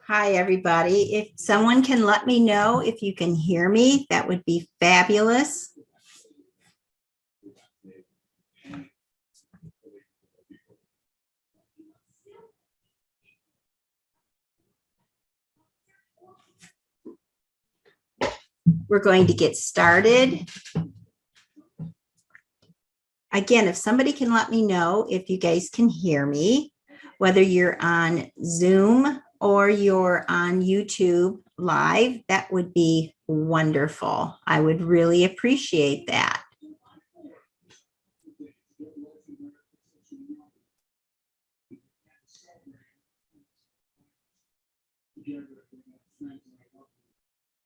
Hi, everybody. If someone can let me know if you can hear me, that would be fabulous. We're going to get started. Again, if somebody can let me know if you guys can hear me, whether you're on Zoom or you're on YouTube live, that would be wonderful. I would really appreciate that.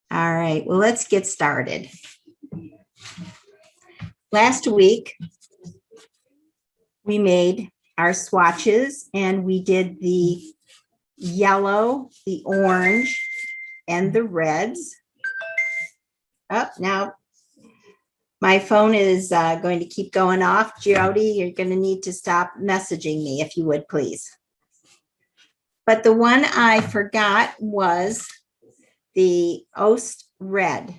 All right, well, let's get started. Last week, we made our swatches and we did the yellow, the orange, and the reds. Oh, now my phone is going to keep going off. Jody, you're going to need to stop messaging me if you would, please. But the one I forgot was the Oast red.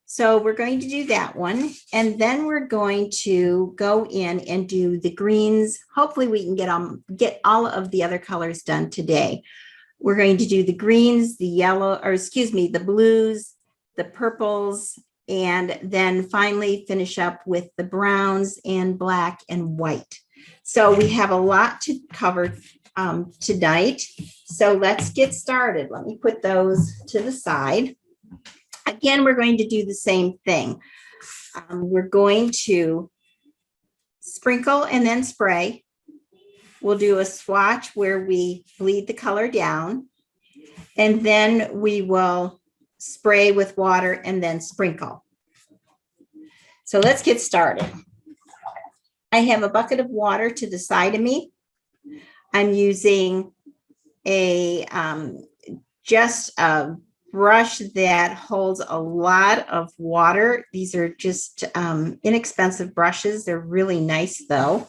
So we're going to do that one. And then we're going to go in and do the greens. Hopefully we can get all of the other colors done today. We're going to do the greens, the yellow, or excuse me, the blues, the purples, and then finally finish up with the browns and black and white. So we have a lot to cover tonight. So let's get started. Let me put those to the side. Again, we're going to do the same thing. We're going to sprinkle and then spray. We'll do a swatch where we bleed the color down, and then we will spray with water and then sprinkle. So let's get started. I have a bucket of water to the side of me. I'm using just a brush that holds a lot of water. These are just inexpensive brushes. They're really nice though.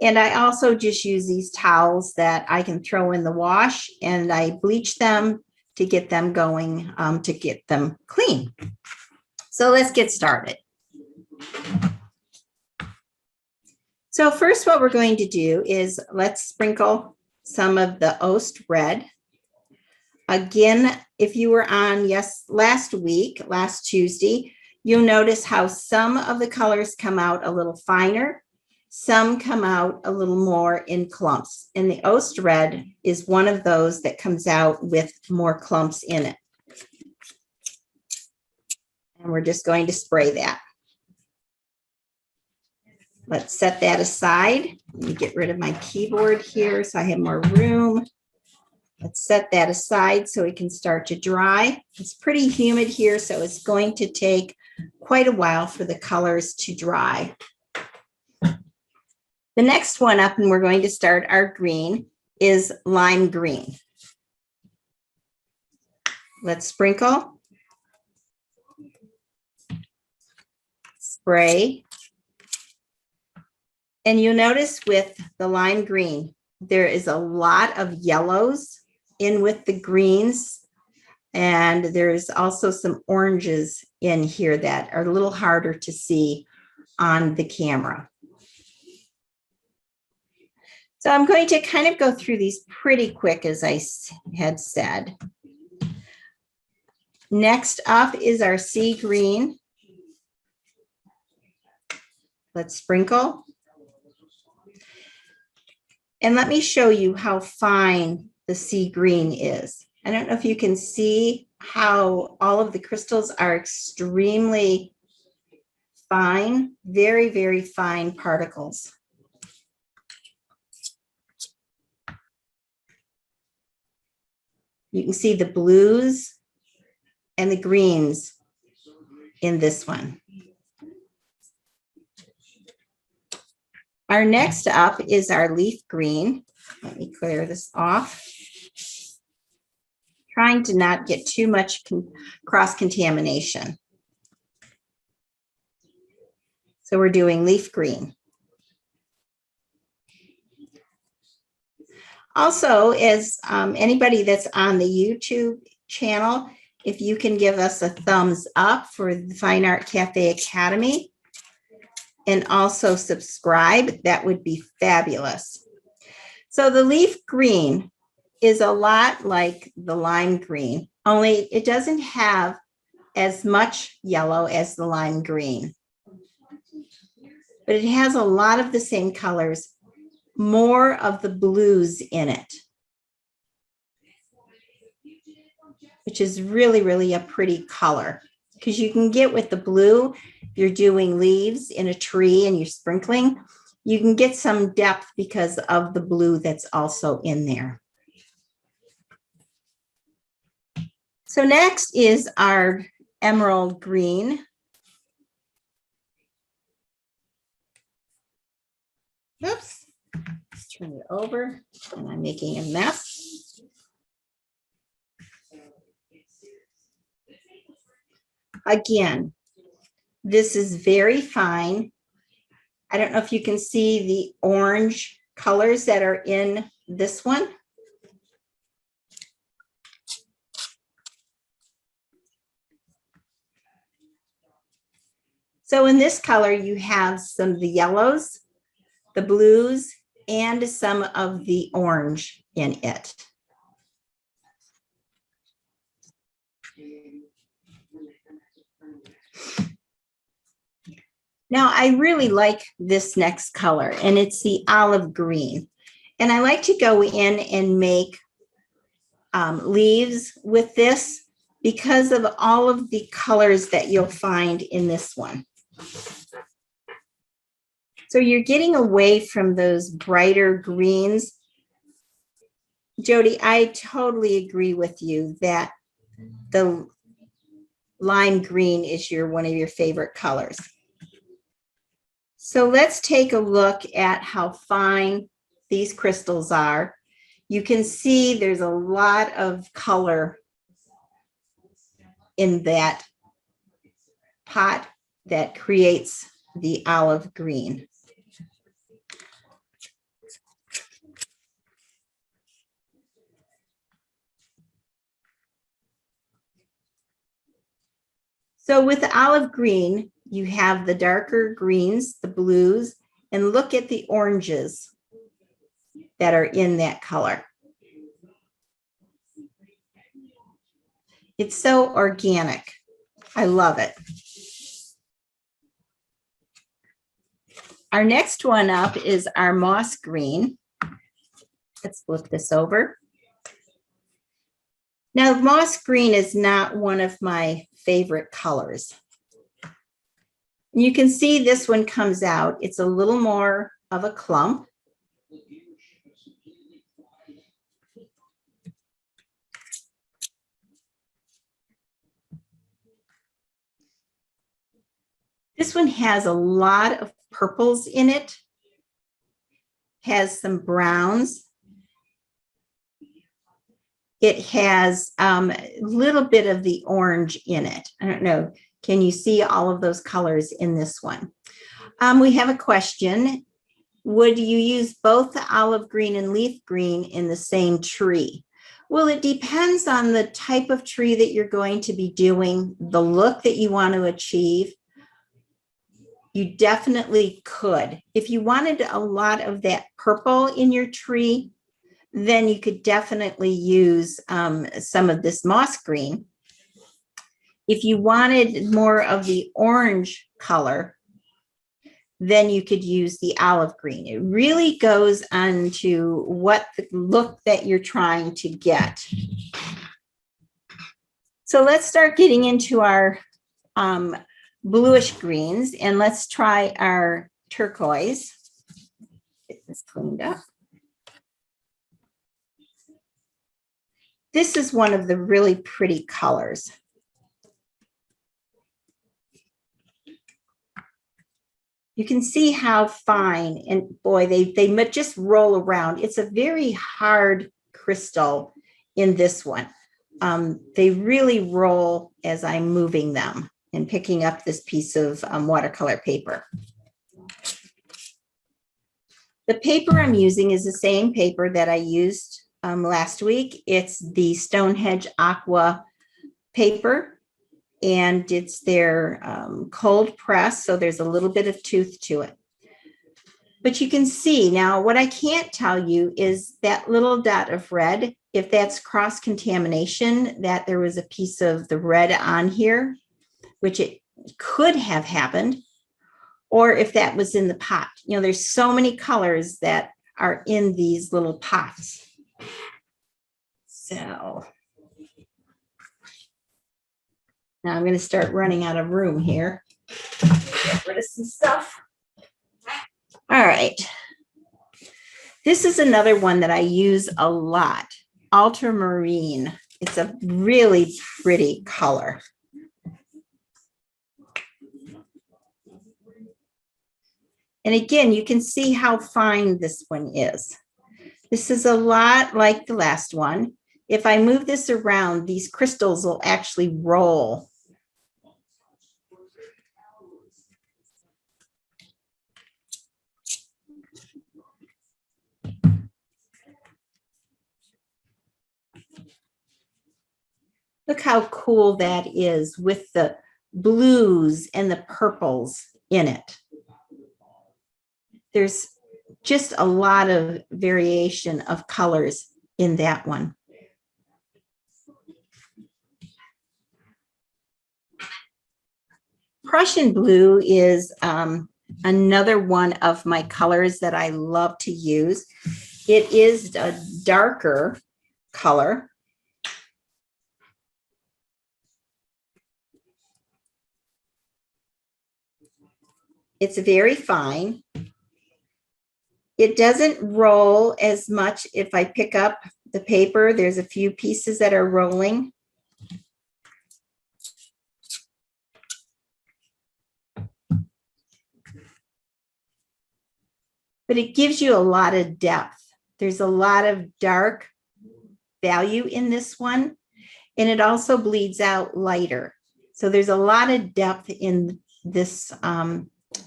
And I also just use these towels that I can throw in the wash, and I bleach them to get them going, to get them clean. So let's get started. So first, what we're going to do is let's sprinkle some of the Oast red. Again, if you were on last Tuesday, you'll notice how some of the colors come out a little finer. Some come out a little more in clumps. And the Oast red is one of those that comes out with more clumps in it. And we're just going to spray that. Let's set that aside. Let me get rid of my keyboard here so I have more room. Let's set that aside so it can start to dry. It's pretty humid here, so it's going to take quite a while for the colors to dry. The next one up, and we're going to start our green, is lime green. Let's sprinkle, spray. And you'll notice with the lime green, there is a lot of yellows in with the greens. And there's also some oranges in here that are a little harder to see on the camera. So I'm going to kind of go through these pretty quick, as I had said. Next up is our sea green. Let's sprinkle. And let me show you how fine the sea green is. I don't know if you can see how all of the crystals are extremely fine, very, very fine particles. You can see the blues and the greens in this one. Our next up is our leaf green. Let me clear this off. Trying to not get too much cross-contamination. So we're doing leaf green. Also, as anybody that's on the YouTube channel, if you can give us a thumbs up for the Fine Art Cafe Academy and also subscribe, that would be fabulous. So the leaf green is a lot like the lime green, only it doesn't have as much yellow as the lime green, but it has a lot of the same colors, more of the blues in it, which is really, really a pretty color, because you can get with the blue, if you're doing leaves in a tree and you're sprinkling, you can get some depth because of the blue that's also in there. So next is our emerald green. Oops, let's turn it over and I'm making a mess. Again, this is very fine. I don't know if you can see the orange colors that are in this one. So in this color, you have some of the yellows, the blues, and some of the orange in it. Now, I really like this next color, and it's the olive green. And I like to go in and make leaves with this because of all of the colors that you'll find in this one. So you're getting away from those brighter greens. Jody, I totally agree with you that the lime green is one of your favorite colors. So let's take a look at how fine these crystals are. You can see there's a lot of color in that pot that creates the olive green. So with the olive green, you have the darker greens, the blues, and look at the oranges that are in that color. It's so organic. I love it. Our next one up is our moss green. Let's flip this over. Now, moss green is not one of my favorite colors. You can see this one comes out. It's a little more of a clump. This one has a lot of purples in it, has some browns. It has a little bit of the orange in it. I don't know. Can you see all of those colors in this one? We have a question. Would you use both the olive green and leaf green in the same tree? Well, it depends on the type of tree that you're going to be doing, the look that you want to achieve. You definitely could. If you wanted a lot of that purple in your tree, then you could definitely use some of this moss green. If you wanted more of the orange color, then you could use the olive green. It really goes on to what the look that you're trying to get. So let's start getting into our bluish greens, and let's try our turquoise. Get this cleaned up. This is one of the really pretty colors. You can see how fine, and boy, they just roll around. It's a very hard crystal in this one. They really roll as I'm moving them and picking up this piece of watercolor paper. The paper I'm using is the same paper that I used last week. It's the Stonehenge Aqua paper, and it's their cold press, so there's a little bit of tooth to it. But you can see now, what I can't tell you is that little dot of red, if that's cross-contamination, that there was a piece of the red on here, which it could have happened, or if that was in the pot. You know, there's so many colors that are in these little pots. So now I'm going to start running out of room here. Get rid of some stuff. All right. This is another one that I use a lot, Ultramarine. It's a really pretty color. And again, you can see how fine this one is. This is a lot like the last one. If I move this around, these crystals will actually roll. Look how cool that is with the blues and the purples in it. There's just a lot of variation of colors in that one. Prussian Blue is another one of my colors that I love to use. It is a darker color. It's very fine. It doesn't roll as much if I pick up the paper. There's a few pieces that are rolling. But it gives you a lot of depth. There's a lot of dark value in this one, and it also bleeds out lighter. So there's a lot of depth in this,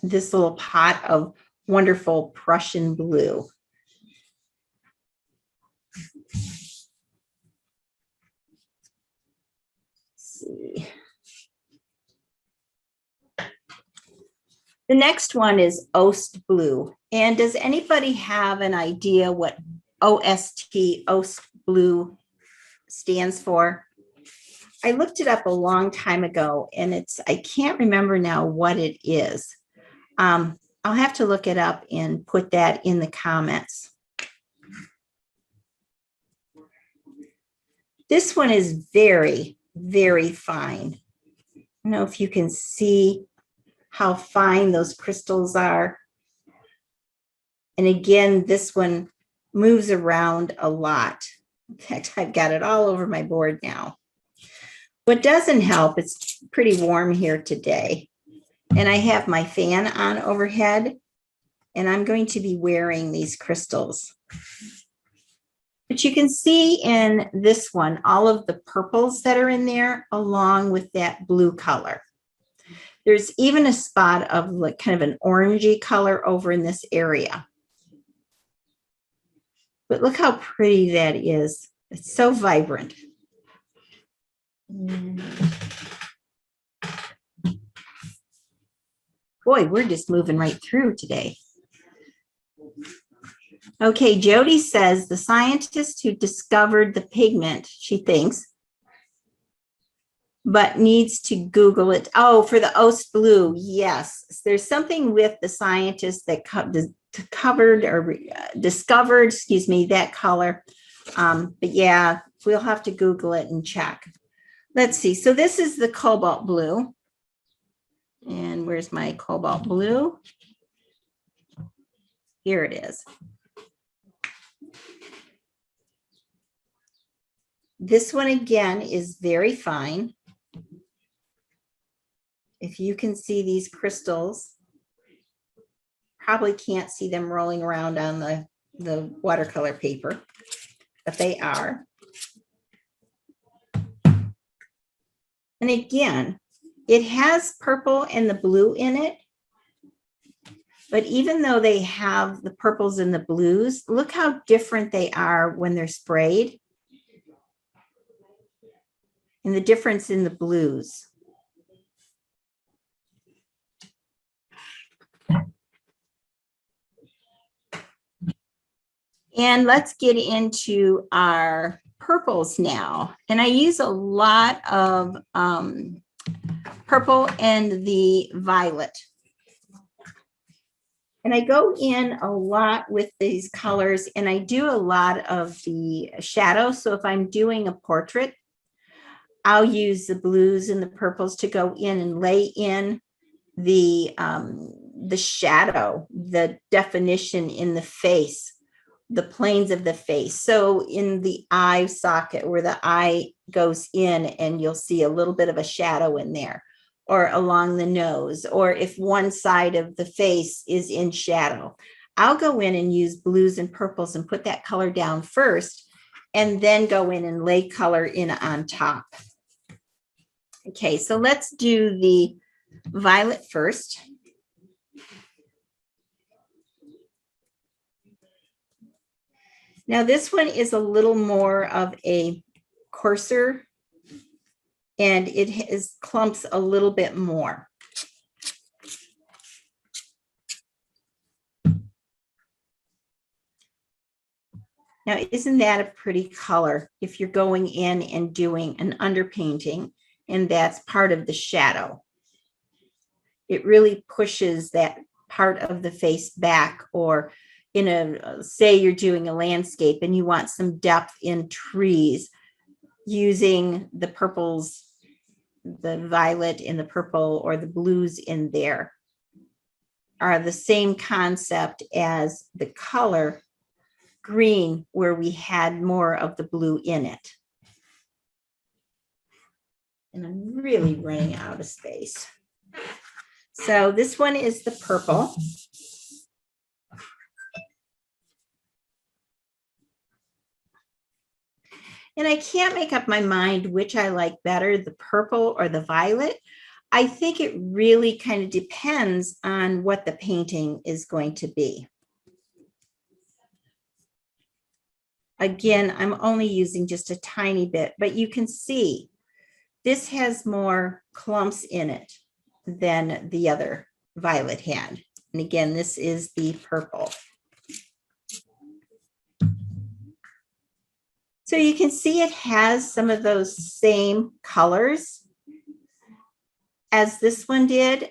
this little pot of wonderful Prussian Blue. Let's see. The next one is Oast Blue. And does anybody have an idea what Oast Blue stands for? I looked it up a long time ago, and I can't remember now what it is. I'll have to look it up and put that in the comments. This one is very, very fine. I don't know if you can see how fine those crystals are. And again, this one moves around a lot. In fact, I've got it all over my board now. What doesn't help, it's pretty warm here today. And I have my fan on overhead, and I'm going to be wearing these crystals. But you can see in this one, all of the purples that are in there, along with that blue color. There's even a spot of like kind of an orangey color over in this area. But look how pretty that is. It's so vibrant. Boy, we're just moving right through today. Okay, Jody says the scientist who discovered the pigment, she thinks, but needs to Google it. Oh, for the Oast Blue, yes. There's something with the scientist that discovered, excuse me, that color. But yeah, we'll have to Google it and check. Let's see. So this is the cobalt blue. And where's my cobalt blue? Here it is. This one again is very fine. If you can see these crystals, probably can't see them rolling around on the watercolor paper, but they are. And again, it has purple and the blue in it, But even though they have the purples and the blues, look how different they are when they're sprayed. And the difference in the blues. And let's get into our purples now. And I use a lot of purple and the violet. And I go in a lot with these colors, and I do a lot of the shadow. So if I'm doing a portrait, I'll use the blues and the purples to go in and lay in the shadow, the definition in the face, the planes of the face. So in the eye socket where the eye goes in, and you'll see a little bit of a shadow in there, or along the nose, or if one side of the face is in shadow, I'll go in and use blues and purples and put that color down first, and then go in and lay color in on top. Okay, so let's do the violet first. Now this one is a little more of a coarser, and it has clumps a little bit more. Now, isn't that a pretty color if you're going in and doing an underpainting, and that's part of the shadow? It really pushes that part of the face back, or in a, say you're doing a landscape and you want some depth in trees, using the purples, the violet and the purple, or the blues in there are the same concept as the color green, where we had more of the blue in it. And I'm really running out of space. So this one is the purple. And I can't make up my mind which I like better, the purple or the violet. I think it really kind of depends on what the painting is going to be. Again, I'm only using just a tiny bit, but you can see this has more clumps in it than the other violet had. And again, this is the purple. So you can see it has some of those same colors as this one did,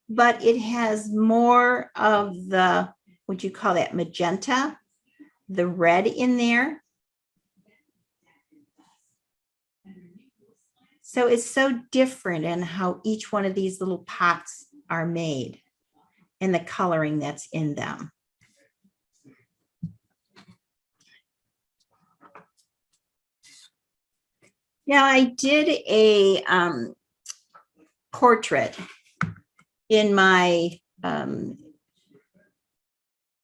but it has more of the, what you call that, magenta, the red in there. So it's so different in how each one of these little pots are made and the coloring that's in them. Now I did a portrait in my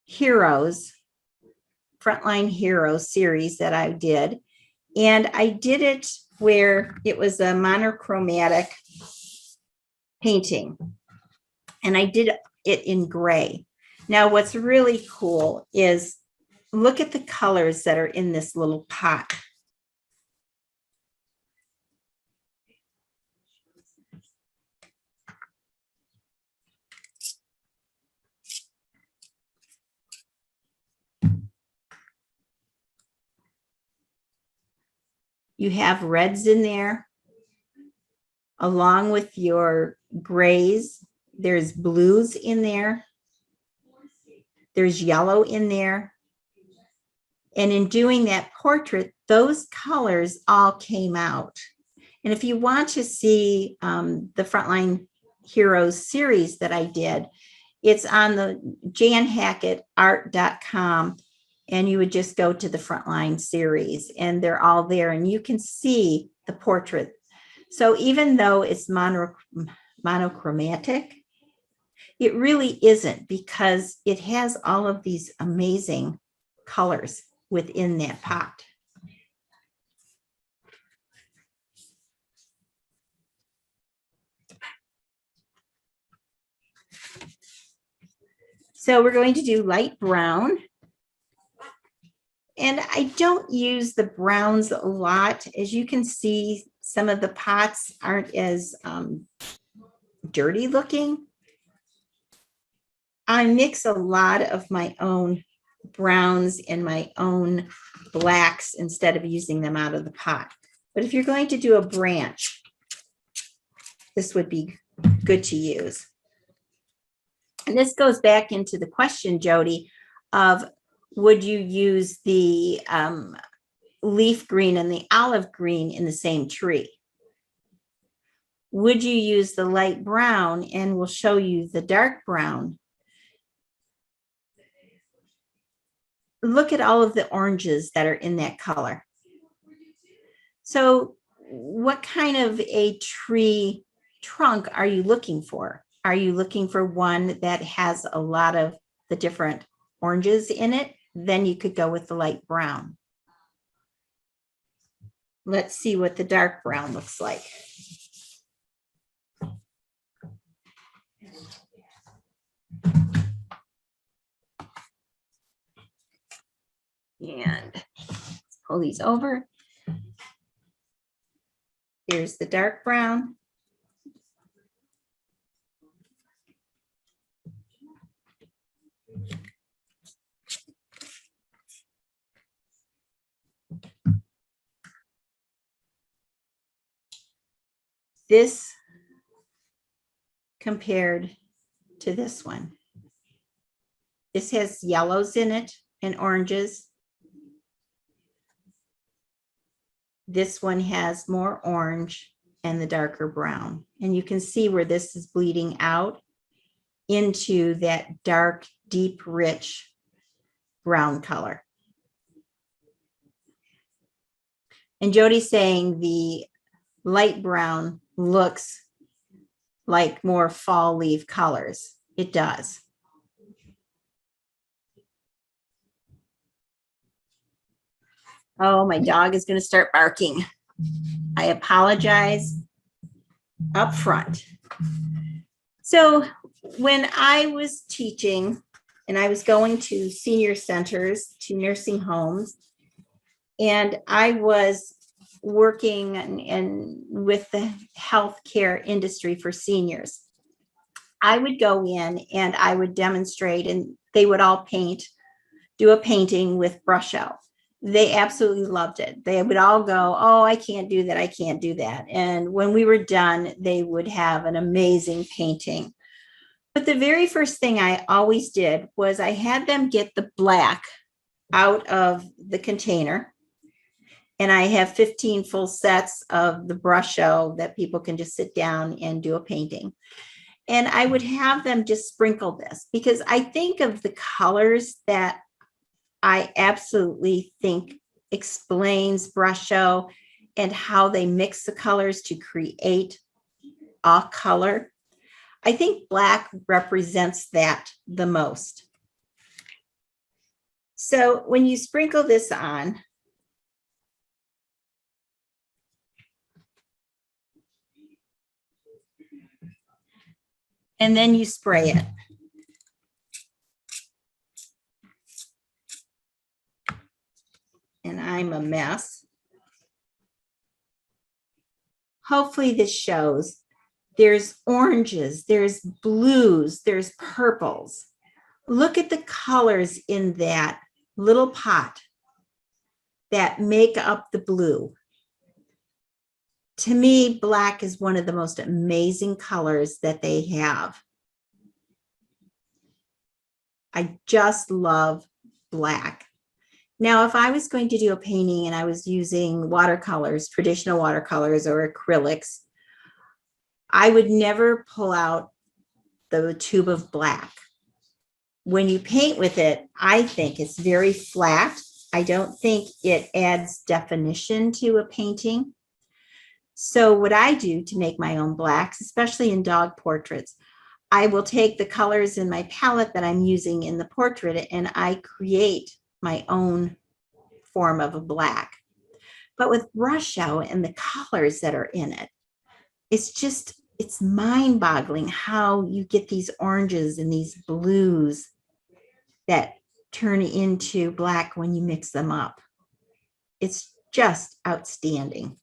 Heroes, Frontline Heroes series that I did. And I did it where it was a monochromatic painting. And I did it in gray. Now, what's really cool is look at the colors that are in this little pot. You have reds in there, along with your grays. There's blues in there. There's yellow in there. And in doing that portrait, those colors all came out. And if you want to see the Frontline Heroes series that I did, it's on the janhackettart.com. And you would just go to the Frontline series, and they're all there, and you can see the portrait. So even though it's monochromatic, it really isn't, because it has all of these amazing colors within that pot. So we're going to do light brown. And I don't use the browns a lot. As you can see, some of the pots aren't as dirty looking. I mix a lot of my own browns and my own blacks instead of using them out of the pot. But if you're going to do a branch, this would be good to use. And this goes back into the question, Jody, of would you use the leaf green and the olive green in the same tree? Would you use the light brown? And we'll show you the dark brown. Look at all of the oranges that are in that color. So what kind of a tree trunk are you looking for? Are you looking for one that has a lot of the different oranges in it? Then you could go with the light brown. Let's see what the dark brown looks like. And let's pull these over. Here's the dark brown. This compared to this one. This has yellows in it and oranges. This one has more orange and the darker brown. And you can see where this is bleeding out into that dark, deep, rich brown color. And Jody's saying the light brown looks like more fall leaf colors. It does. Oh, my dog is going to start barking. I apologize up front. So when I was teaching and I was going to senior centers, to nursing homes, and I was working and with the healthcare industry for seniors, I would go in and I would demonstrate, and they would all do a painting with Brusho. They absolutely loved it. They would all go, oh, I can't do that. I can't do that. And when we were done, they would have an amazing painting. But the very first thing I always did was I had them get the black out of the container. And I have 15 full sets of the Brusho that people can just sit down and do a painting. And I would have them just sprinkle this, because I think of the colors that I absolutely think explains Brusho and how they mix the colors to create a color. I think black represents that the most. So when you sprinkle this on, and then you spray it. And I'm a mess. Hopefully this shows. There's oranges, there's blues, there's purples. Look at the colors in that little pot that make up the blue. To me, black is one of the most amazing colors that they have. I just love black. Now, if I was going to do a painting and I was using watercolors, traditional watercolors or acrylics, I would never pull out the tube of black. When you paint with it, I think it's very flat. I don't think it adds definition to a painting. So what I do to make my own blacks, especially in dog portraits, I will take the colors in my palette that I'm using in the portrait and I create my own form of a black. But with Brusho and the colors that are in it, it's mind-boggling how you get these oranges and these blues that turn into black when you mix them up. It's just outstanding.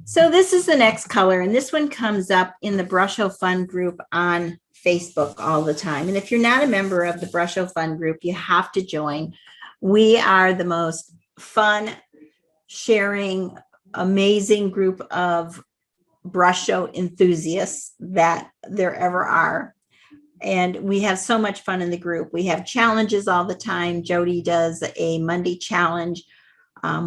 So this is the next color, and this one comes up in the Brusho Fun group on Facebook all the time. And if you're not a member of the Brusho Fun group, you have to join. We are the most fun, sharing, amazing group of Brusho enthusiasts that there ever are. And we have so much fun in the group. We have challenges all the time. Jody does a Monday challenge.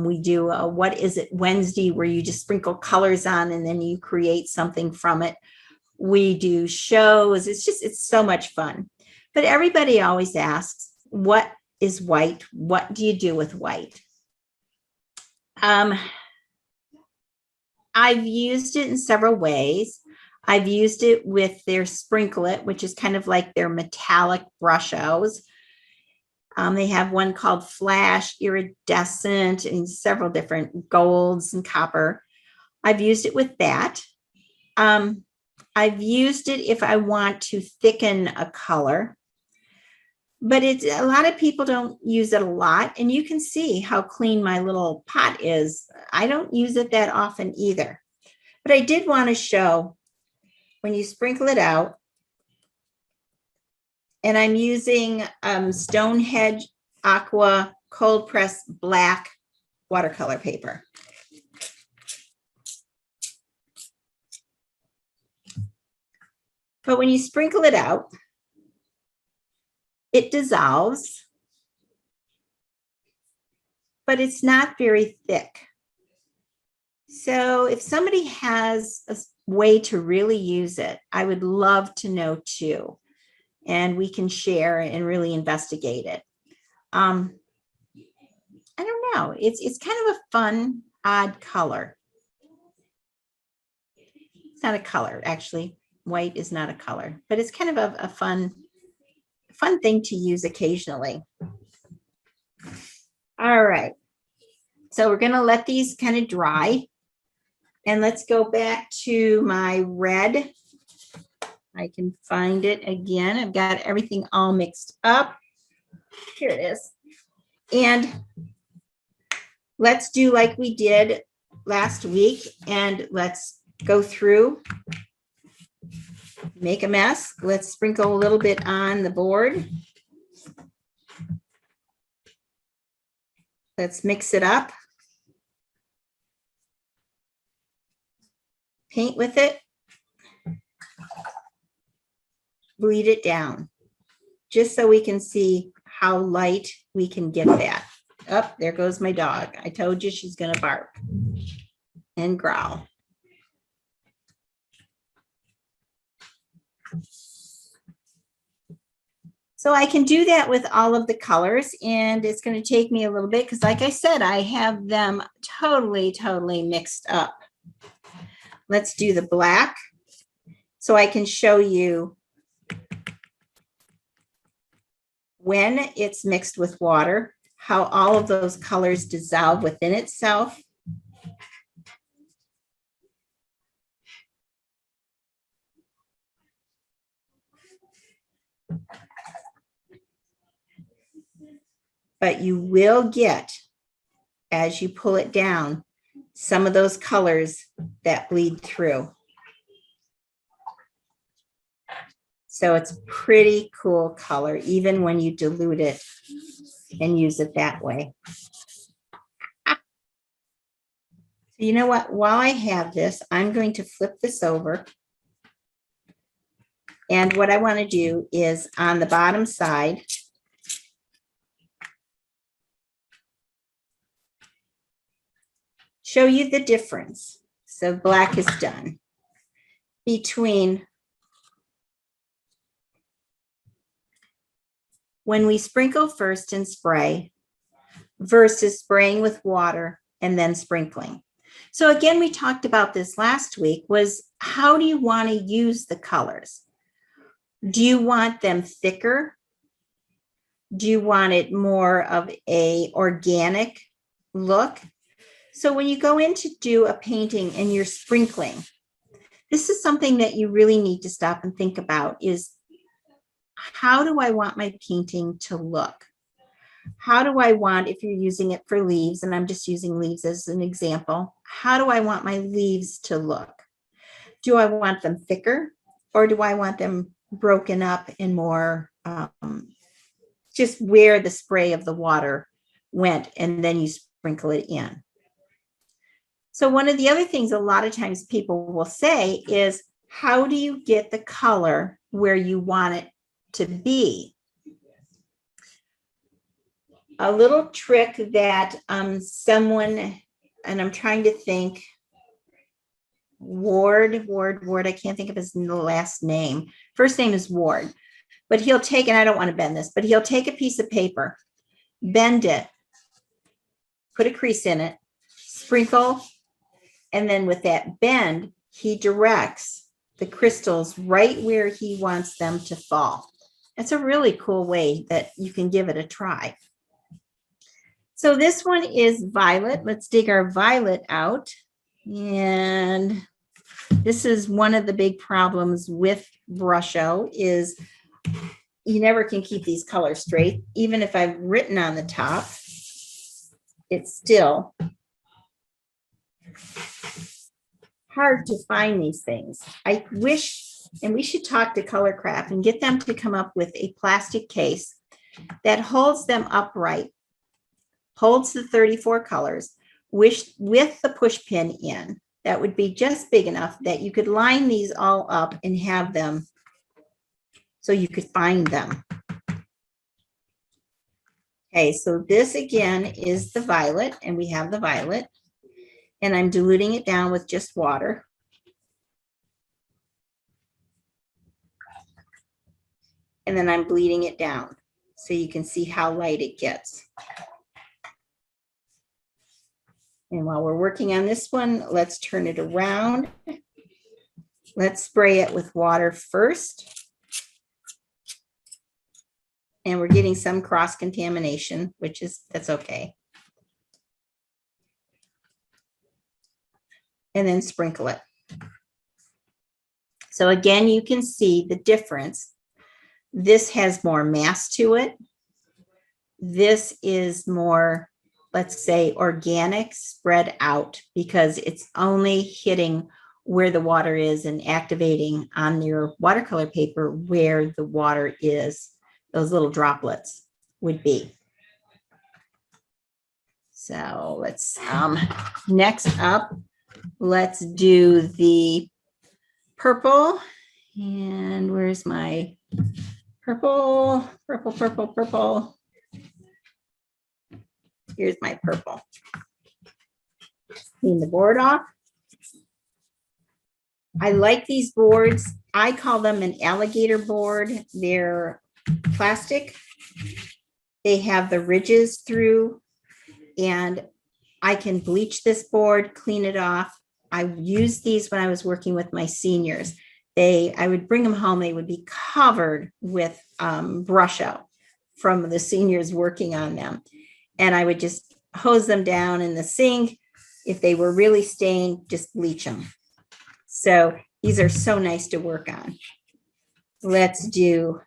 We do a What Is It Wednesday, where you just sprinkle colors on and then you create something from it. We do shows. It's so much fun. But everybody always asks, what is white? What do you do with white? I've used it in several ways. I've used it with their Sprinkle-It, which is kind of like their metallic Brushos. They have one called Flash, Iridescent, and several different golds and copper. I've used it with that. I've used it if I want to thicken a color, but a lot of people don't use it a lot, and you can see how clean my little pot is. I don't use it that often either, but I did want to show when you sprinkle it out. And I'm using Stonehenge Aqua Cold Press Black watercolor paper. But when you sprinkle it out, it dissolves, but it's not very thick. So if somebody has a way to really use it, I would love to know too. And we can share and really investigate it. I don't know. It's kind of a fun, odd color. It's not a color, actually. White is not a color, but it's kind of a fun thing to use occasionally. All right. So we're going to let these kind of dry. And let's go back to my red. I can find it again. I've got everything all mixed up. Here it is. And let's do like we did last week, and let's go through, make a mess. Let's sprinkle a little bit on the board. Let's mix it up. Paint with it. Bleed it down, just so we can see how light we can get that. Oh, there goes my dog. I told you she's going to bark and growl. So I can do that with all of the colors, and it's going to take me a little bit because, like I said, I have them totally mixed up. Let's do the black so I can show you when it's mixed with water, how all of those colors dissolve within itself. But you will get, as you pull it down, some of those colors that bleed through. So it's pretty cool color, even when you dilute it and use it that way. So you know what? While I have this, I'm going to flip this over. And what I want to do is on the bottom side, show you the difference. So black is done between when we sprinkle first and spray versus spraying with water and then sprinkling. So again, we talked about this last week, was how do you want to use the colors? Do you want them thicker? Do you want it more of a organic look? So when you go in to do a painting and you're sprinkling, this is something that you really need to stop and think about, is how do I want my painting to look? How do I want, if you're using it for leaves, and I'm just using leaves as an example, how do I want my leaves to look? Do I want them thicker, or do I want them broken up and more just where the spray of the water went and then you sprinkle it in? So one of the other things a lot of times people will say is, how do you get the color where you want it to be? A little trick that someone, and I'm trying to think, Ward, I can't think of his last name. First name is Ward, but he'll take, and I don't want to bend this, but he'll take a piece of paper, bend it, put a crease in it, sprinkle, and then with that bend, he directs the crystals right where he wants them to fall. It's a really cool way that you can give it a try. So this one is violet. Let's dig our violet out. And this is one of the big problems with Brusho is you never can keep these colors straight. Even if I've written on the top, it's still hard to find these things. I wish, and we should talk to Colorcraft and get them to come up with a plastic case that holds them upright, holds the 34 colors with the push pin in. That would be just big enough that you could line these all up and have them so you could find them. Okay, so this again is the violet, and we have the violet, and I'm diluting it down with just water. And then I'm bleeding it down so you can see how light it gets. And while we're working on this one, let's turn it around. Let's spray it with water first. And we're getting some cross contamination, that's okay. And then sprinkle it. So again, you can see the difference. This has more mass to it. This is more, let's say, organic, spread out, because it's only hitting where the water is and activating on your watercolor paper where the water is, those little droplets would be. So let's, next up, let's do the purple. And where's my purple? Purple. Here's my purple. Clean the board off. I like these boards. I call them an alligator board. They're plastic. They have the ridges through, and I can bleach this board, clean it off. I used these when I was working with my seniors. I would bring them home. They would be covered with Brusho from the seniors working on them. And I would just hose them down in the sink. If they were really stained, just bleach them. So these are so nice to work on. Let's do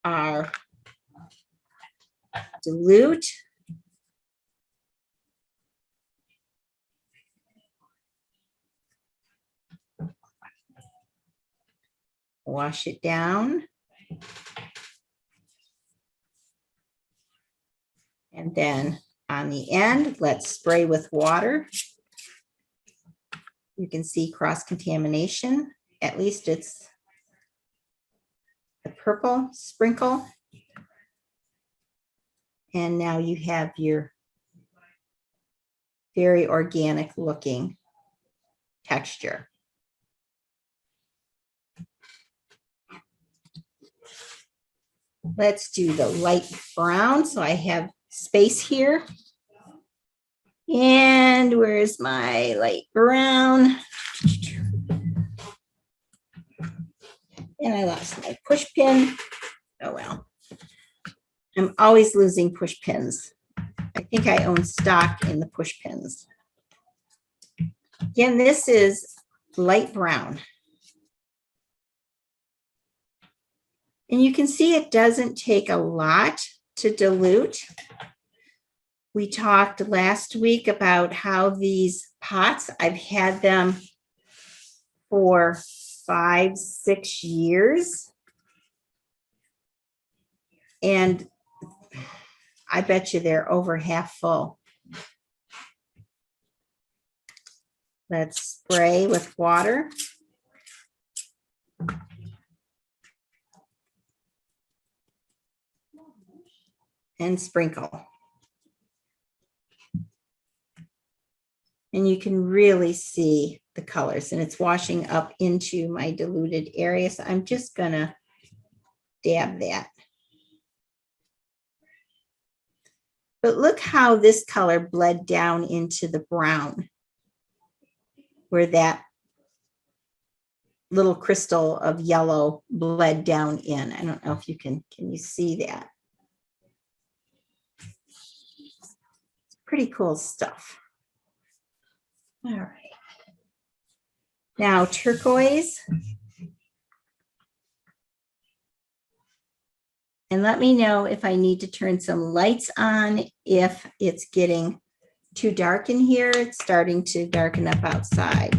our dilute. Wash it down. And then on the end, let's spray with water. You can see cross-contamination. At least it's the purple sprinkle. And now you have your very organic looking texture. Let's do the light brown. So I have space here. And where's my light brown? And I lost my push pin. Oh, well. I'm always losing push pins. I think I own stock in the push pins. Again, this is light brown. And you can see it doesn't take a lot to dilute. We talked last week about how these pots, I've had them for 5-6 years. And I bet you they're over half full. Let's spray with water. And sprinkle. And you can really see the colors, and it's washing up into my diluted area. So I'm just gonna dab that. But look how this color bled down into the brown, where that little crystal of yellow bled down in. I don't know if you can you see that? Pretty cool stuff. All right. Now turquoise. And let me know if I need to turn some lights on, if it's getting too dark in here. It's starting to darken up outside.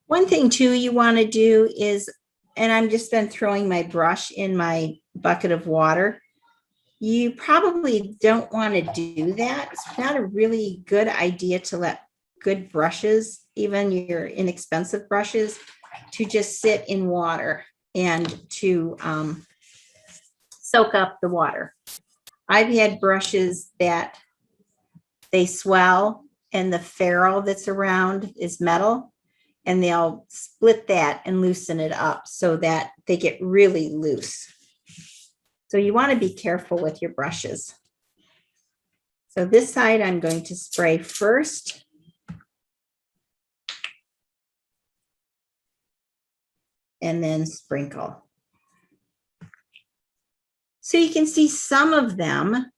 One thing too you want to do is, and I'm just been throwing my brush in my bucket of water. You probably don't want to do that. It's not a really good idea to let good brushes, even your inexpensive brushes, to just sit in water and to soak up the water. I've had brushes that they swell and the ferrule that's around is metal, and they'll split that and loosen it up so that they get really loose. So you want to be careful with your brushes. So this side I'm going to spray first. And then sprinkle. So you can see some of them,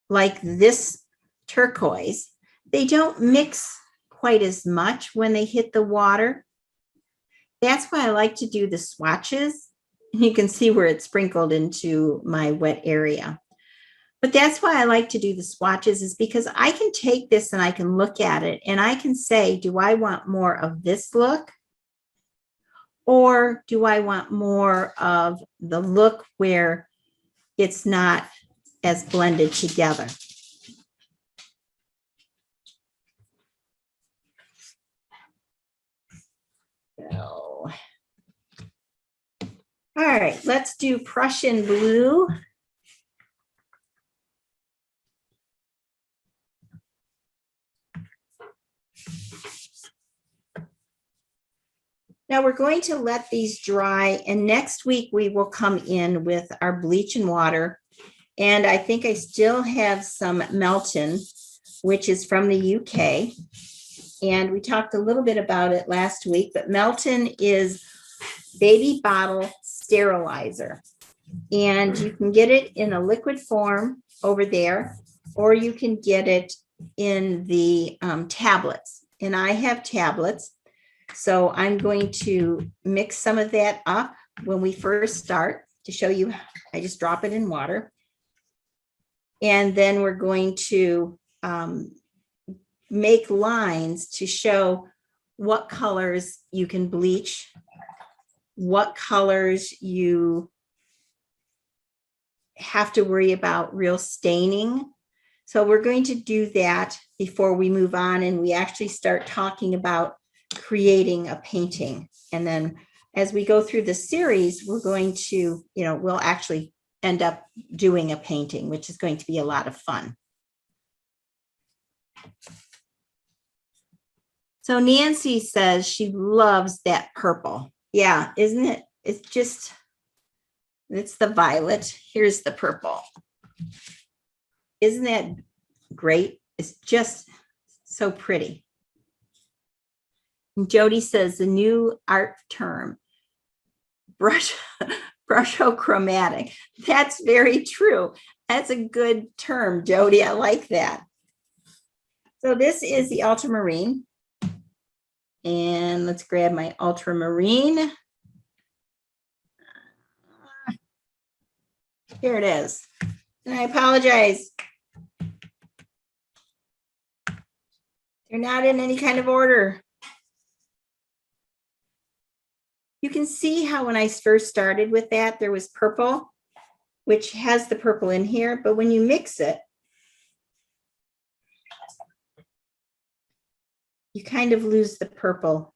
like this turquoise, they don't mix quite as much when they hit the water. That's why I like to do the swatches. You can see where it's sprinkled into my wet area. But that's why I like to do the swatches, is because I can take this and I can look at it and I can say, do I want more of this look? Or do I want more of the look where it's not as blended together? So, all right, let's do Prussian Blue. Now we're going to let these dry, and next week we will come in with our bleach and water. And I think I still have some Melton, which is from the UK. And we talked a little bit about it last week, but Melton is baby bottle sterilizer. And you can get it in a liquid form over there, or you can get it in the tablets. And I have tablets. So I'm going to mix some of that up when we first start to show you. I just drop it in water. And then we're going to make lines to show what colors you can bleach, what colors you have to worry about real staining. So we're going to do that before we move on and we actually start talking about creating a painting. And then as we go through the series, we're going to, we'll actually end up doing a painting, which is going to be a lot of fun. So Nancy says she loves that purple. Yeah, isn't it? It's the violet. Here's the purple. Isn't that great? It's just so pretty. And Jody says the new art term, brushochromatic. That's very true. That's a good term, Jody. I like that. So this is the ultramarine. And let's grab my Ultramarine. Here it is. And I apologize. They're not in any kind of order. You can see how when I first started with that, there was purple, which has the purple in here, but when you mix it, you kind of lose the purple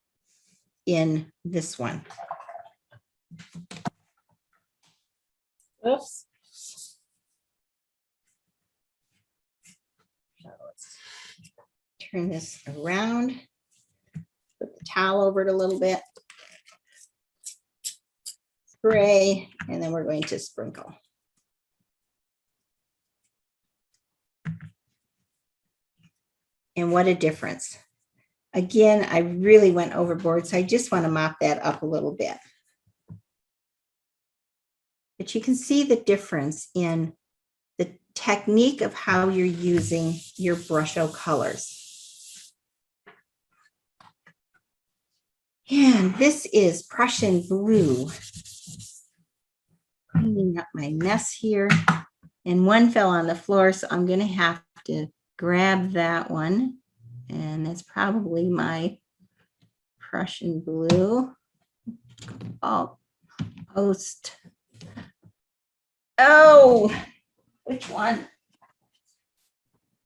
in this one. Oops. So let's turn this around, put the towel over it a little bit, spray, and then we're going to sprinkle. And what a difference. Again, I really went overboard, so I just want to mop that up a little bit. But you can see the difference in the technique of how you're using your Brusho colors. And this is Prussian Blue. Cleaning up my mess here. And one fell on the floor, so I'm going to have to grab that one. And that's probably my Prussian Blue. Oh, Oast. Oh, which one?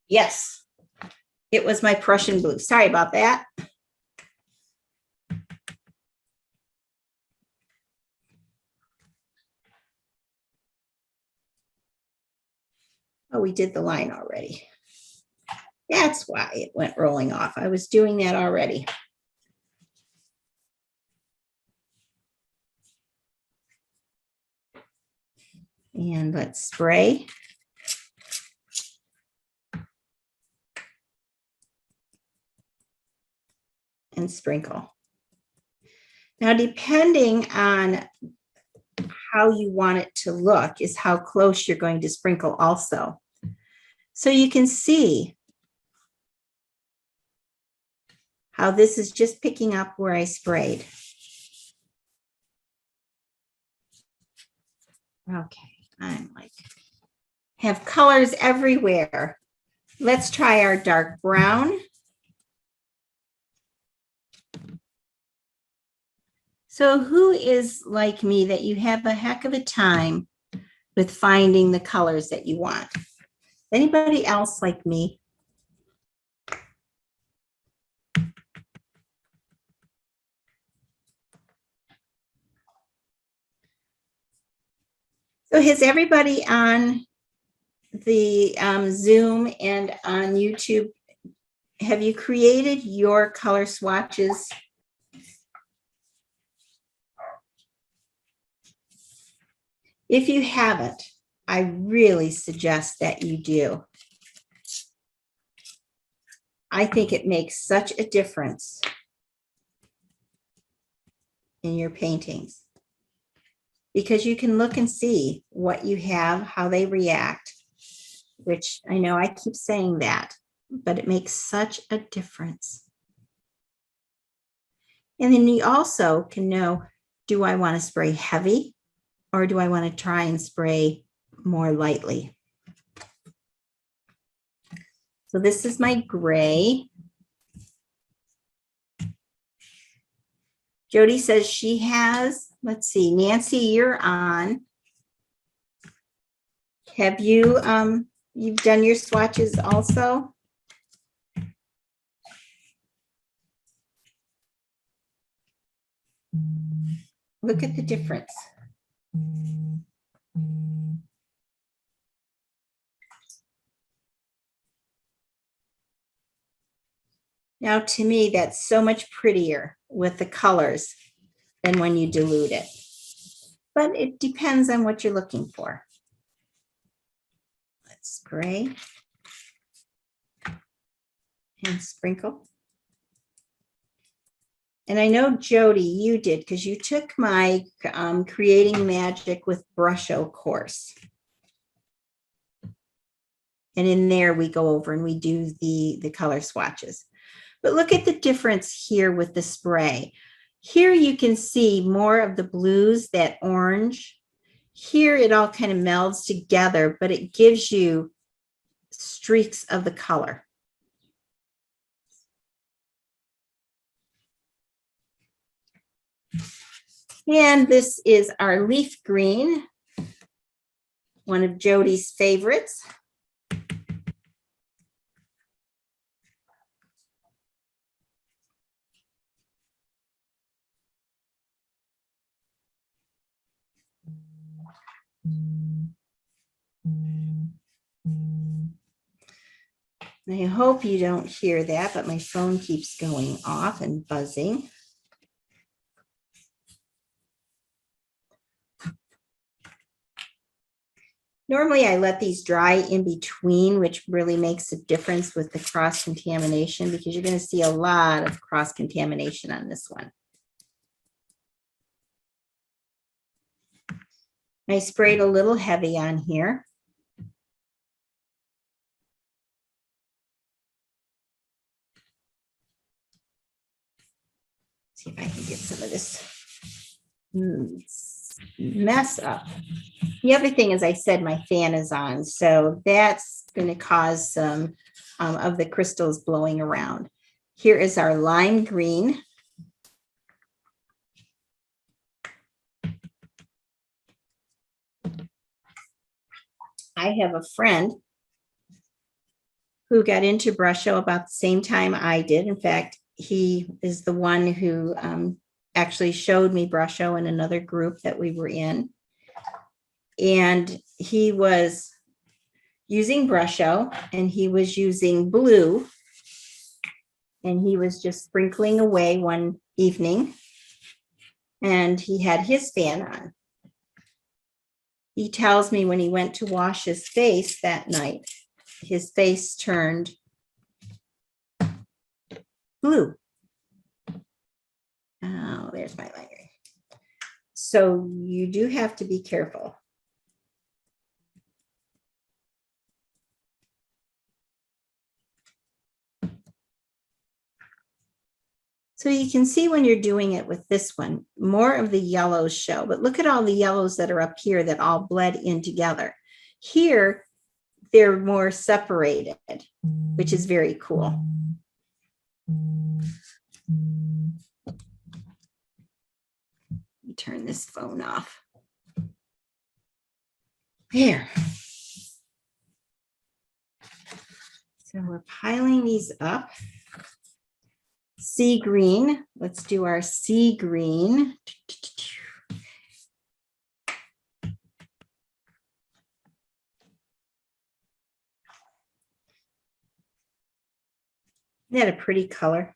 Yes, it was my Prussian Blue. Sorry about that. Oh, we did the line already. That's why it went rolling off. I was doing that already. And let's spray. And sprinkle. Now, depending on how you want it to look is how close you're going to sprinkle also. So you can see how this is just picking up where I sprayed. Okay, I'm like, have colors everywhere. Let's try our dark brown. So who is like me that you have a heck of a time with finding the colors that you want? Anybody else like me? So has everybody on the Zoom and on YouTube, have you created your color swatches? If you haven't, I really suggest that you do. I think it makes such a difference in your paintings because you can look and see what you have, how they react, which I know I keep saying that, but it makes such a difference. And then you also can know, do I want to spray heavy or do I want to try and spray more lightly? So this is my gray. Jody says she has, let's see, Nancy, you're on. Have you, you've done your swatches also? Look at the difference. Now, to me, that's so much prettier with the colors than when you dilute it. But it depends on what you're looking for. Let's spray and sprinkle. And I know, Jody, you did, because you took my Creating Magic with Brusho course. And in there, we go over and we do the color swatches. But look at the difference here with the spray. Here you can see more of the blues, that orange. Here it all kind of melds together, but it gives you streaks of the color. And this is our leaf green, one of Jody's favorites. I hope you don't hear that, but my phone keeps going off and buzzing. Normally I let these dry in between, which really makes a difference with the cross-contamination, because you're going to see a lot of cross-contamination on this one. I sprayed a little heavy on here. See if I can get some of this mess up. The other thing, as I said, my fan is on, so that's going to cause some of the crystals blowing around. Here is our lime green. I have a friend who got into Brusho about the same time I did. In fact, he is the one who actually showed me Brusho in another group that we were in. And he was using Brusho, and he was using blue, and he was just sprinkling away one evening, and he had his fan on. He tells me when he went to wash his face that night, his face turned blue. Oh, there's my line. So you do have to be careful. So you can see when you're doing it with this one, more of the yellows show, but look at all the yellows that are up here that all bled in together. Here, they're more separated, which is very cool. Let me turn this phone off. There. So we're piling these up. Sea green. Let's do our sea green. Isn't that a pretty color?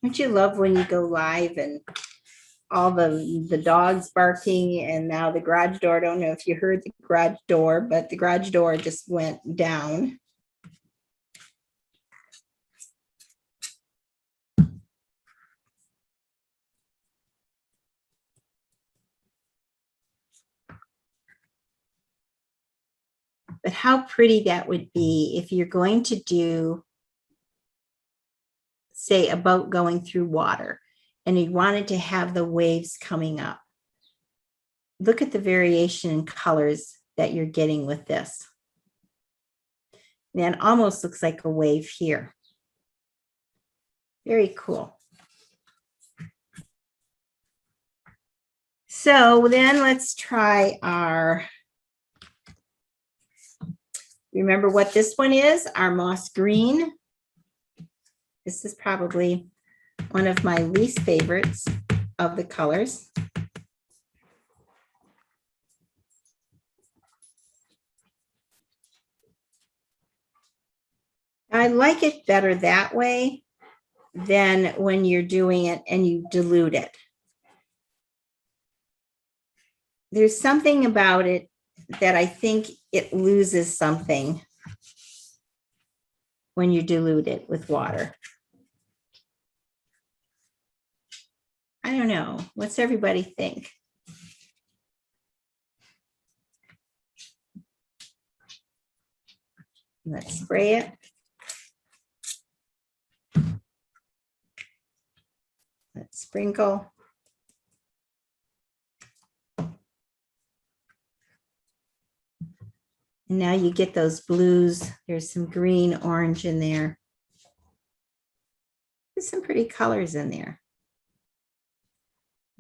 Don't you love when you go live and all the dogs barking, and now the garage door? I don't know if you heard the garage door, but the garage door just went down. But how pretty that would be if you're going to do, say, a boat going through water, and you wanted to have the waves coming up. Look at the variation in colors that you're getting with this. And it almost looks like a wave here. Very cool. So then let's try our, remember what this one is? Our moss green. This is probably one of my least favorites of the colors. I like it better that way than when you're doing it and you dilute it. There's something about it that I think it loses something when you dilute it with water. I don't know. What's everybody think? Let's spray it. Let's sprinkle. And now you get those blues. There's some green, orange in there. There's some pretty colors in there.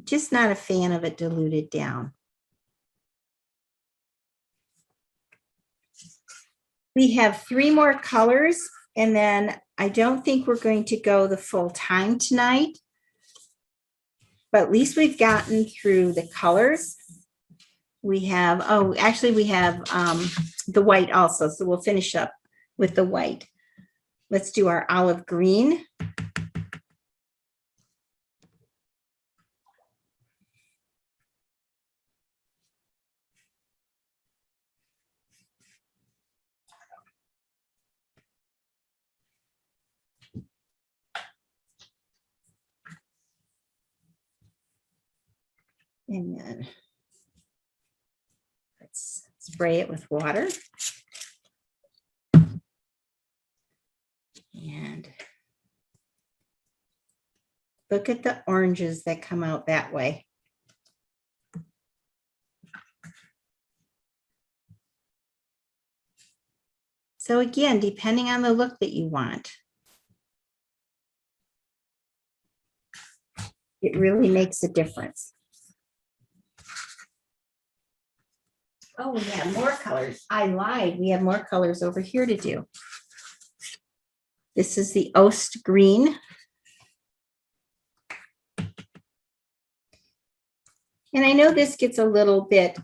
Just not a fan of it diluted down. We have 3 more colors, and then I don't think we're going to go the full time tonight, but at least we've gotten through the colors. We have, oh, actually we have the white also, so we'll finish up with the white. Let's do our olive green. And then let's spray it with water. And look at the oranges that come out that way. So again, depending on the look that you want, it really makes a difference. Oh, we have more colors. I lied. We have more colors over here to do. This is the Oast green. And I know this gets a little bit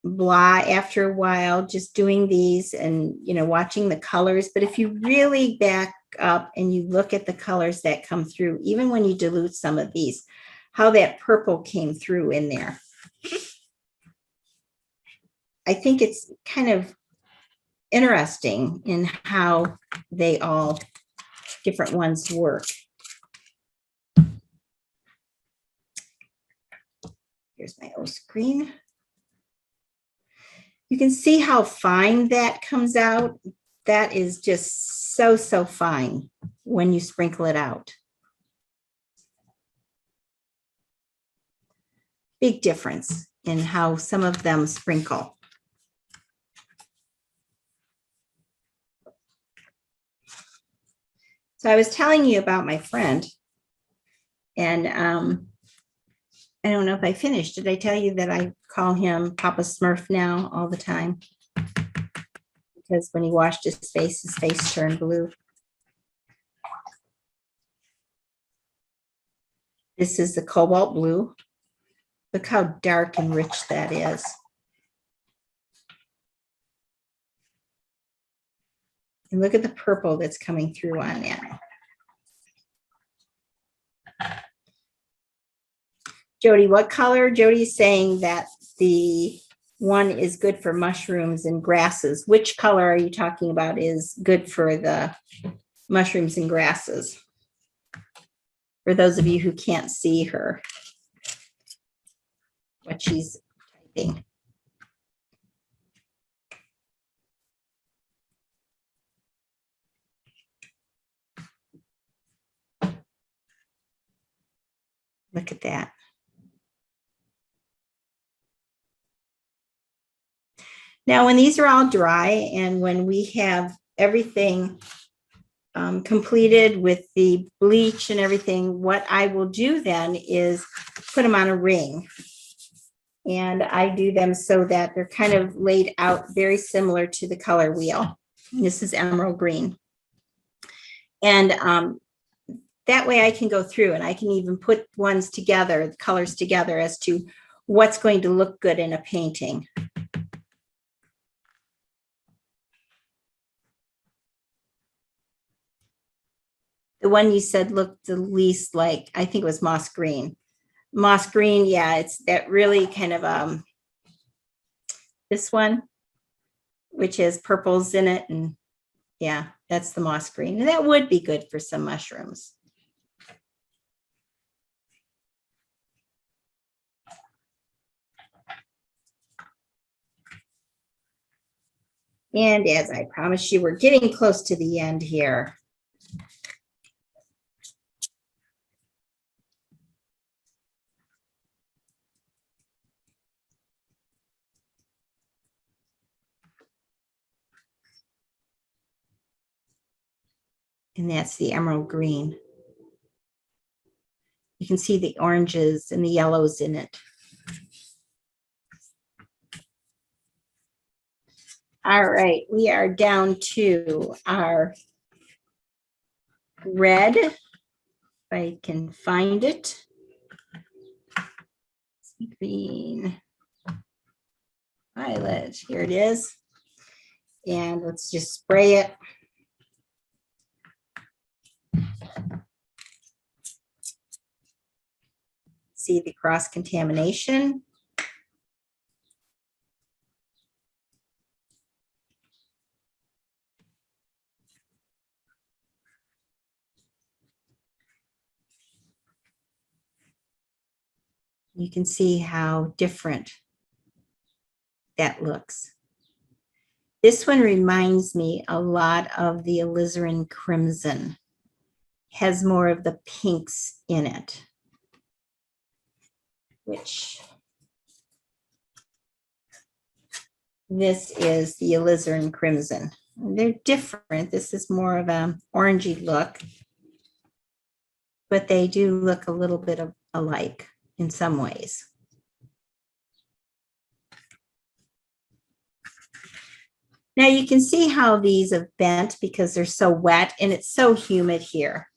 blah after a while, just doing these and, you know, watching the colors. But if you really back up and you look at the colors that come through, even when you dilute some of these, how that purple came through in there. I think it's kind of interesting in how they all, different ones work. Here's my Oast green. You can see how fine that comes out. That is just so, so fine when you sprinkle it out. Big difference in how some of them sprinkle. So I was telling you about my friend, and I don't know if I finished. Did I tell you that I call him Papa Smurf now all the time? Because when he washed his face turned blue. This is the cobalt blue. Look how dark and rich that is. And look at the purple that's coming through on that. Jody, what color? Jody's saying that the one is good for mushrooms and grasses. Which color are you talking about is good for the mushrooms and grasses? For those of you who can't see her, what she's typing. Look at that. Now, when these are all dry and when we have everything completed with the bleach and everything, what I will do then is put them on a ring. And I do them so that they're kind of laid out very similar to the color wheel. This is emerald green. And that way I can go through and I can even put ones together, the colors together as to what's going to look good in a painting. The one you said looked the least like, I think it was moss green. Moss green, yeah, it's that really kind of this one, which has purples in it, and yeah, that's the moss green. And that would be good for some mushrooms. And as I promised you, we're getting close to the end here. And that's the emerald green. You can see the oranges and the yellows in it. All right, we are down to our red, if I can find it. Green, violet, here it is. And let's just spray it. See the cross contamination. You can see how different that looks. This one reminds me a lot of the alizarin crimson. Has more of the pinks in it, which this is the alizarin crimson. They're different. This is more of an orangey look, but they do look a little bit alike in some ways. Now you can see how these have bent because they're so wet and it's so humid here.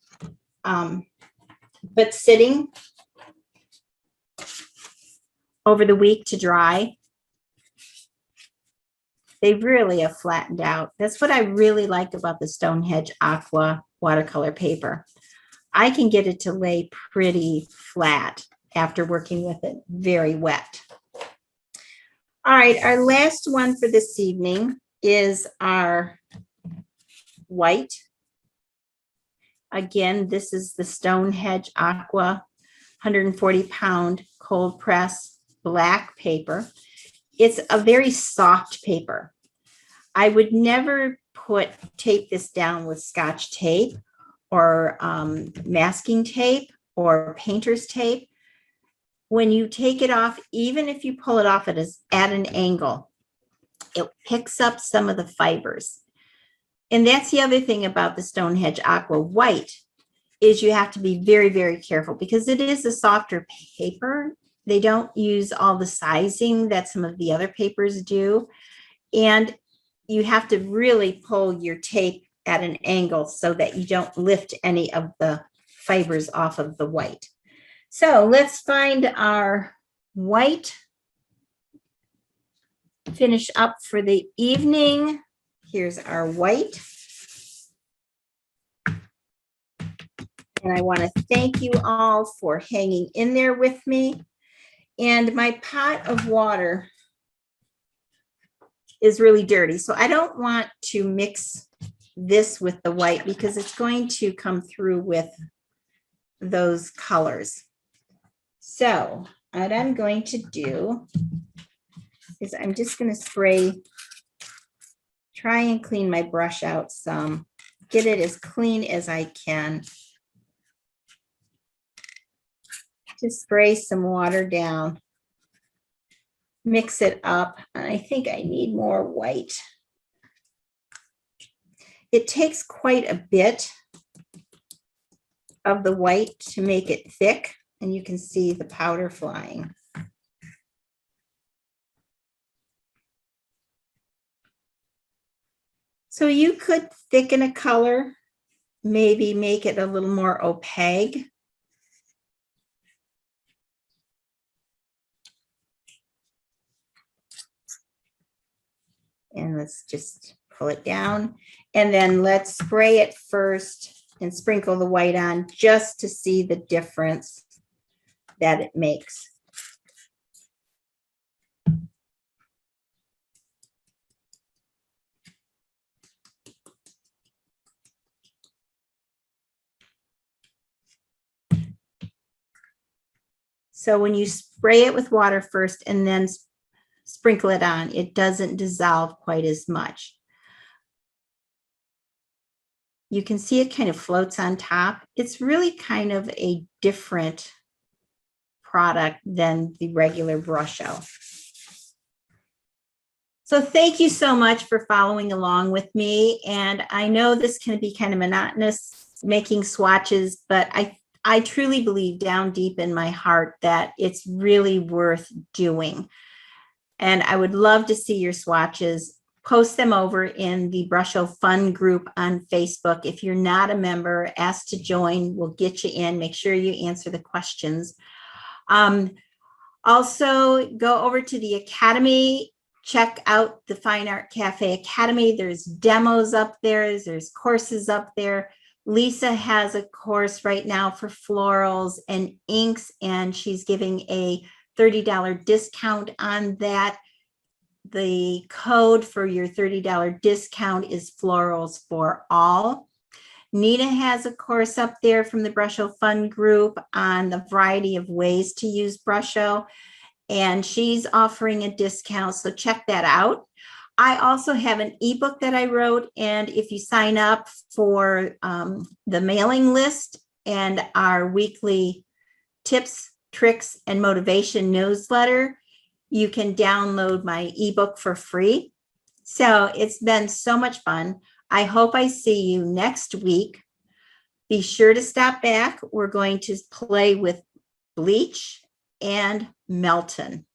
But sitting over the week to dry, they really have flattened out. That's what I really like about the Stonehenge Aqua watercolor paper. I can get it to lay pretty flat after working with it very wet. All right, our last one for this evening is our white. Again, this is the Stonehenge Aqua 140-pound cold press black paper. It's a very soft paper. I would never tape this down with Scotch tape or masking tape or painter's tape. When you take it off, even if you pull it off at an angle, it picks up some of the fibers. And that's the other thing about the Stonehenge Aqua White is you have to be very, very careful because it is a softer paper. They don't use all the sizing that some of the other papers do. And you have to really pull your tape at an angle so that you don't lift any of the fibers off of the white. So let's find our white finish up for the evening. Here's our white. And I want to thank you all for hanging in there with me. And my pot of water is really dirty. So I don't want to mix this with the white because it's going to come through with those colors. So what I'm going to do is I'm just going to spray, try and clean my brush out some, get it as clean as I can. Just spray some water down, mix it up. And I think I need more white. It takes quite a bit of the white to make it thick, and you can see the powder flying. So you could thicken a color, maybe make it a little more opaque. And let's just pull it down. And then let's spray it first and sprinkle the white on just to see the difference that it makes. So when you spray it with water first and then sprinkle it on, it doesn't dissolve quite as much. You can see it kind of floats on top. It's really kind of a different product than the regular Brusho. So thank you so much for following along with me. And I know this can be kind of monotonous making swatches, but I truly believe down deep in my heart that it's really worth doing. And I would love to see your swatches. Post them over in the Brusho Fun group on Facebook. If you're not a member, ask to join. We'll get you in. Make sure you answer the questions. Also, go over to the Academy. Check out the Fine Art Cafe Academy. There's demos up there. There's courses up there. Lisa has a course right now for florals and inks, and she's giving a $30 discount on that. The code for your $30 discount is Florals for All. Nina has a course up there from the Brusho Fun group on the variety of ways to use Brusho, and she's offering a discount, so check that out. I also have an ebook that I wrote, and if you sign up for the mailing list and our weekly tips, tricks, and motivation newsletter, you can download my ebook for free. So it's been so much fun. I hope I see you next week. Be sure to stop back. We're going to play with bleach and Melton.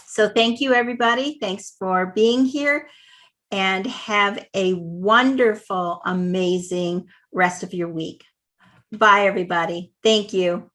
So thank you, everybody. Thanks for being here, and have a wonderful, amazing rest of your week. Bye, everybody. Thank you.